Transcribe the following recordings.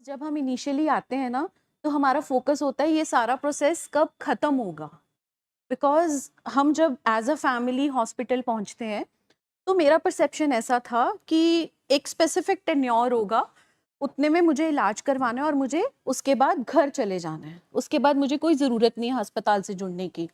जब हम इनिशियली आते हैं ना, तो हमारा फोकस होता है ये सारा प्रोसेस कब खत्म होगा। बिकॉज हम जब एज अ फैमिली हॉस्पिटल पहुंचते हैं, तो मेरा परसेप्शन ऐसा था कि एक स्पेसिफिक टेन्योर होगा, उतने में मुझे इलाज करवाना है और मुझे उसके बाद घर चले जाना है। उसके बाद मुझे कोई ज़रूरत नहीं है अस्पताल से जुड़ने की।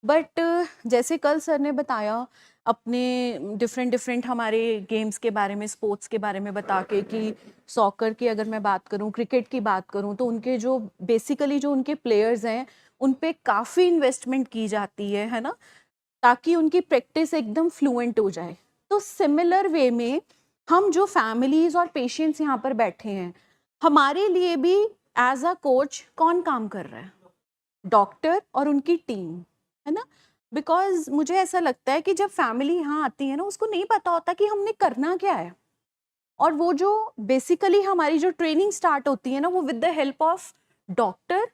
बट जैसे कल सर ने बताया अपने डिफरेंट डिफरेंट हमारे गेम्स के बारे में, स्पोर्ट्स के बारे में बता के कि सॉकर की अगर मैं बात करूं, क्रिकेट की बात करूं, तो उनके जो बेसिकली जो उनके प्लेयर्स हैं उन पे काफ़ी इन्वेस्टमेंट की जाती है ना, ताकि उनकी प्रैक्टिस एकदम फ्लुएंट हो जाए। तो सिमिलर वे में हम जो फैमिलीज और पेशेंट्स यहाँ पर बैठे हैं, हमारे लिए भी एज अ कोच कौन काम कर रहा है? डॉक्टर और उनकी टीम, है ना। बिकॉज मुझे ऐसा लगता है कि जब फैमिली यहाँ आती है ना, उसको नहीं पता होता कि हमने करना क्या है। और वो जो बेसिकली हमारी जो ट्रेनिंग स्टार्ट होती है ना, वो with the help of doctor,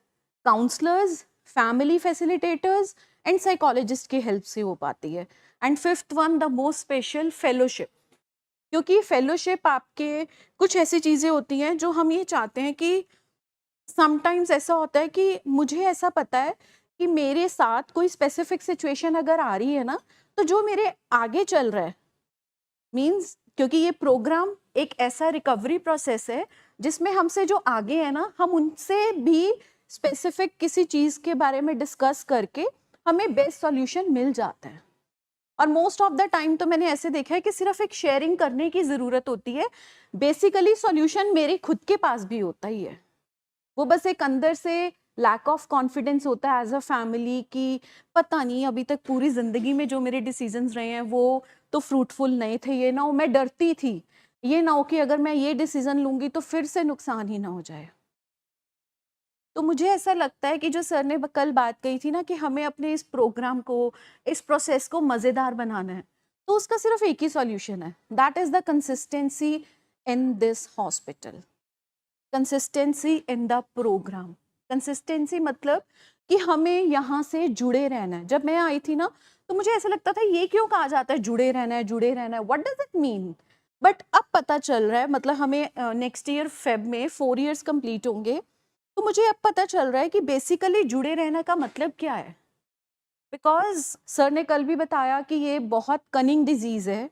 counsellors, family facilitators and psychologist की हेल्प से हो पाती है। And fifth one, the most special, fellowship. क्योंकि फेलोशिप आपके कुछ ऐसी चीज़ें होती हैं जो हम ये चाहते हैं कि समटाइम्स ऐसा होता है कि मुझे ऐसा पता है कि मेरे साथ कोई स्पेसिफिक सिचुएशन अगर आ रही है ना, तो जो मेरे आगे चल रहा है, मींस क्योंकि ये प्रोग्राम एक ऐसा रिकवरी प्रोसेस है जिसमें हमसे जो आगे है ना, हम उनसे भी स्पेसिफिक किसी चीज़ के बारे में डिस्कस करके हमें बेस्ट सॉल्यूशन मिल जाता है। और मोस्ट ऑफ द टाइम तो मैंने ऐसे देखा है कि सिर्फ एक शेयरिंग करने की ज़रूरत होती है, बेसिकली सॉल्यूशन मेरे खुद के पास भी होता ही है। वो बस एक अंदर से लैक ऑफ कॉन्फिडेंस होता है एज अ फैमिली कि पता नहीं अभी तक पूरी जिंदगी में जो मेरे डिसीजंस रहे हैं वो तो फ्रूटफुल नहीं थे। ये ना हो मैं डरती थी, ये ना हो कि अगर मैं ये डिसीजन लूंगी तो फिर से नुकसान ही ना हो जाए। तो मुझे ऐसा लगता है कि जो सर ने कल बात कही थी ना कि हमें अपने इस प्रोग्राम को, इस प्रोसेस को मज़ेदार बनाना है, तो उसका सिर्फ एक ही सॉल्यूशन है, that is the consistency in this hospital, consistency in the programme. Consistency मतलब कि हमें यहाँ से जुड़े रहना है। जब मैं आई थी ना, तो मुझे ऐसा लगता था ये क्यों कहा जाता है जुड़े रहना है, जुड़े रहना है, what does it mean. But अब पता चल रहा है, मतलब हमें नेक्स्ट ईयर फेब में 4 इयर्स कंप्लीट होंगे, तो मुझे अब पता चल रहा है कि बेसिकली जुड़े रहने का मतलब क्या है। बिकॉज सर ने कल भी बताया कि ये बहुत कनिंग डिजीज है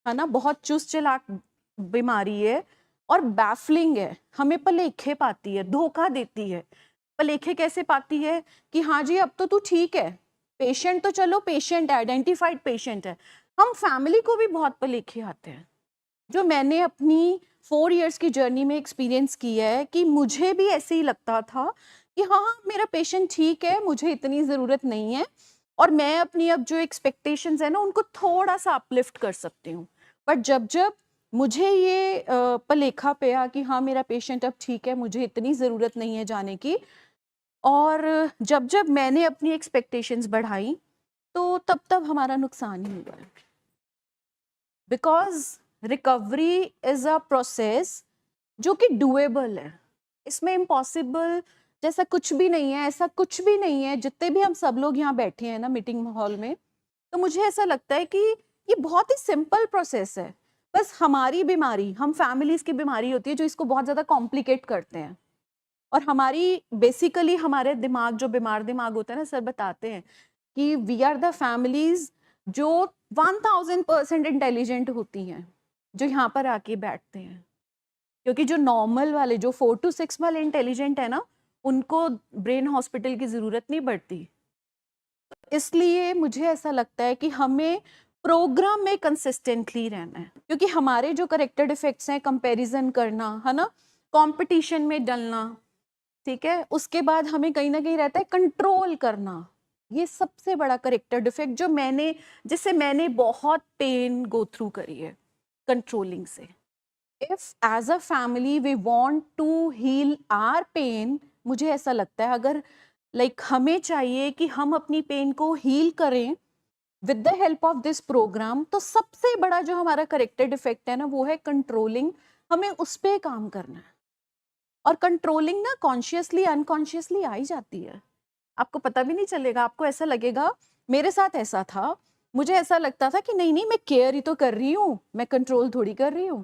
ना, बहुत चुस्त चालाक बीमारी है और बैफलिंग है, हमें पलेखे पाती है, धोखा देती है। पलेखे कैसे पाती है कि हाँ जी अब तो तू ठीक है, पेशेंट तो चलो पेशेंट है, आइडेंटिफाइड पेशेंट है, हम फैमिली को भी बहुत पलेखे आते हैं। जो मैंने अपनी 4 इयर्स की जर्नी में एक्सपीरियंस किया है कि मुझे भी ऐसे ही लगता था कि हाँ मेरा पेशेंट ठीक है, मुझे इतनी ज़रूरत नहीं है और मैं अपनी अब जो एक्सपेक्टेशंस है ना उनको थोड़ा सा अपलिफ्ट कर सकती हूँ। बट जब जब मुझे ये पलेखा पिया कि हाँ मेरा पेशेंट अब ठीक है, मुझे इतनी ज़रूरत नहीं है जाने की, और जब जब मैंने अपनी एक्सपेक्टेशंस बढ़ाई, तो तब तब हमारा नुकसान ही हुआ है। Because recovery is a process जो कि डुएबल है, इसमें इम्पॉसिबल जैसा कुछ भी नहीं है, ऐसा कुछ भी नहीं है। जितने भी हम सब लोग यहाँ बैठे हैं ना मीटिंग हॉल में, तो मुझे ऐसा लगता है कि ये बहुत ही सिंपल प्रोसेस है। बस हमारी बीमारी, हम फैमिलीज की बीमारी होती है जो इसको बहुत ज़्यादा कॉम्प्लिकेट करते हैं। और हमारी बेसिकली हमारे दिमाग, जो बीमार दिमाग होता है ना, सर बताते हैं कि वी आर द फैमिलीज जो 1000% इंटेलिजेंट होती हैं, जो यहाँ पर आके बैठते हैं। क्योंकि जो नॉर्मल वाले, जो 4 to 6 वाले इंटेलिजेंट है ना, उनको ब्रेन हॉस्पिटल की ज़रूरत नहीं पड़ती। इसलिए मुझे ऐसा लगता है कि हमें प्रोग्राम में कंसिस्टेंटली रहना है, क्योंकि हमारे जो करेक्टर डिफेक्ट्स हैं, कंपैरिजन करना, है ना, कंपटीशन में डलना, ठीक है, उसके बाद हमें कहीं ना कहीं रहता है कंट्रोल करना। ये सबसे बड़ा करेक्टर डिफेक्ट जो मैंने, जिससे मैंने बहुत पेन गो थ्रू करी है, कंट्रोलिंग से। If as a family we want to heal our pain, मुझे ऐसा लगता है अगर हमें चाहिए कि हम अपनी पेन को हील करें with the help of this programme, तो सबसे बड़ा जो हमारा करेक्टर डिफेक्ट है ना, वो है कंट्रोलिंग। हमें उस पर काम करना है। और कंट्रोलिंग ना कॉन्शियसली अनकॉन्शियसली आ ही जाती है, आपको पता भी नहीं चलेगा। आपको ऐसा लगेगा, मेरे साथ ऐसा था, मुझे ऐसा लगता था कि नहीं नहीं मैं केयर ही तो कर रही हूँ, मैं कंट्रोल थोड़ी कर रही हूँ।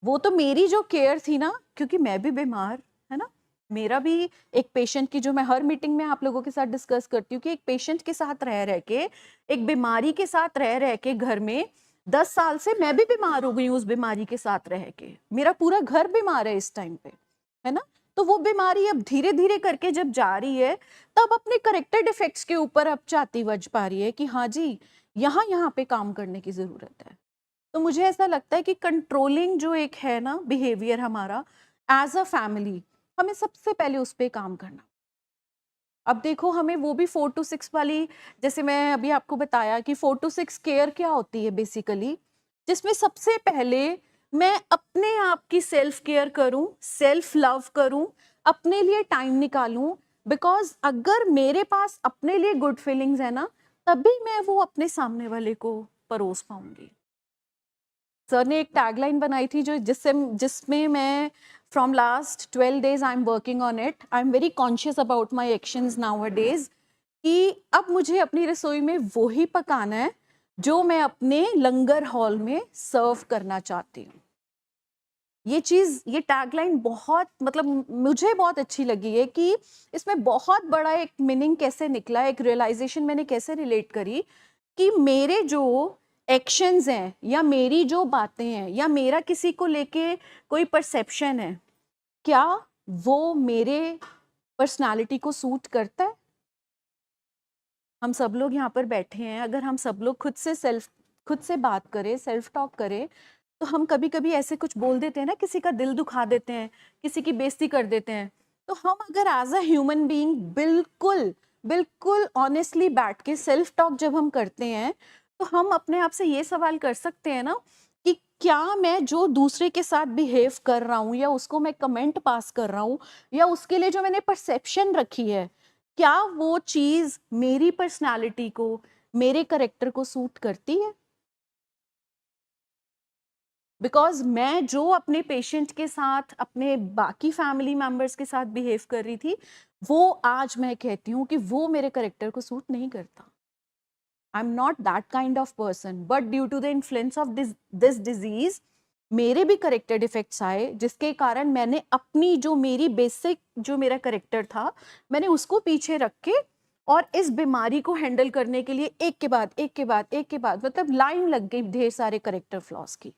वो तो मेरी जो केयर थी ना, क्योंकि मैं भी बीमार, है ना, मेरा भी एक पेशेंट की, जो मैं हर मीटिंग में आप लोगों के साथ डिस्कस करती हूँ कि एक पेशेंट के साथ रह के, एक बीमारी के साथ रह के घर में 10 साल से मैं भी बीमार हो गई हूँ उस बीमारी के साथ रह के, मेरा पूरा घर बीमार है इस टाइम पे, है ना। तो वो बीमारी अब धीरे धीरे करके जब जा रही है, तब अपने करेक्टर डिफेक्ट्स के ऊपर अब चाहती बज पा रही है कि हाँ जी, यहाँ पे काम करने की जरूरत है। तो मुझे ऐसा लगता है कि कंट्रोलिंग जो एक है ना बिहेवियर हमारा एज अ फैमिली, हमें सबसे पहले उस पे काम करना। अब देखो, हमें वो भी 4 to 6 वाली, जैसे मैं अभी आपको बताया कि 4 to 6 केयर क्या होती है बेसिकली, जिसमें सबसे पहले मैं अपने आप की सेल्फ केयर करूं, सेल्फ लव करूं, अपने लिए टाइम निकालूं। बिकॉज अगर मेरे पास अपने लिए गुड फीलिंग्स है ना, तभी मैं वो अपने सामने वाले को परोस पाऊंगी। सर ने एक टैगलाइन बनाई थी जो जिसमें मैं from last 12 days I am working on it, I am very conscious about my actions nowadays, कि अब मुझे अपनी रसोई में वो ही पकाना है जो मैं अपने लंगर हॉल में सर्व करना चाहती हूँ। ये चीज, ये टैगलाइन बहुत, मतलब मुझे बहुत अच्छी लगी है कि इसमें बहुत बड़ा एक मीनिंग कैसे निकला, एक रियलाइजेशन मैंने कैसे रिलेट करी कि मेरे जो एक्शंस हैं या मेरी जो बातें हैं या मेरा किसी को लेके कोई परसेप्शन है, क्या वो मेरे पर्सनालिटी को सूट करता है। हम सब लोग यहाँ पर बैठे हैं, अगर हम सब लोग खुद से बात करें, सेल्फ टॉक करें, तो हम कभी कभी ऐसे कुछ बोल देते हैं ना, किसी का दिल दुखा देते हैं, किसी की बेइज्जती कर देते हैं। तो हम अगर एज अ ह्यूमन बीइंग बिल्कुल बिल्कुल ऑनेस्टली बैठ के सेल्फ टॉक जब हम करते हैं, तो हम अपने आप से ये सवाल कर सकते हैं ना कि क्या मैं जो दूसरे के साथ बिहेव कर रहा हूँ या उसको मैं कमेंट पास कर रहा हूँ या उसके लिए जो मैंने परसेप्शन रखी है, क्या वो चीज मेरी पर्सनालिटी को, मेरे करेक्टर को सूट करती है। बिकॉज मैं जो अपने पेशेंट के साथ, अपने बाकी फैमिली मेंबर्स के साथ बिहेव कर रही थी, वो आज मैं कहती हूँ कि वो मेरे करेक्टर को सूट नहीं करता। I am not that kind of person, but due to the influence of this disease मेरे भी करेक्टर डिफेक्ट्स आए, जिसके कारण मैंने अपनी जो मेरी बेसिक जो मेरा करेक्टर था, मैंने उसको पीछे रख के और इस बीमारी को हैंडल करने के लिए एक के बाद एक के बाद एक के बाद, मतलब लाइन लग गई ढेर सारे करेक्टर फ्लॉज की।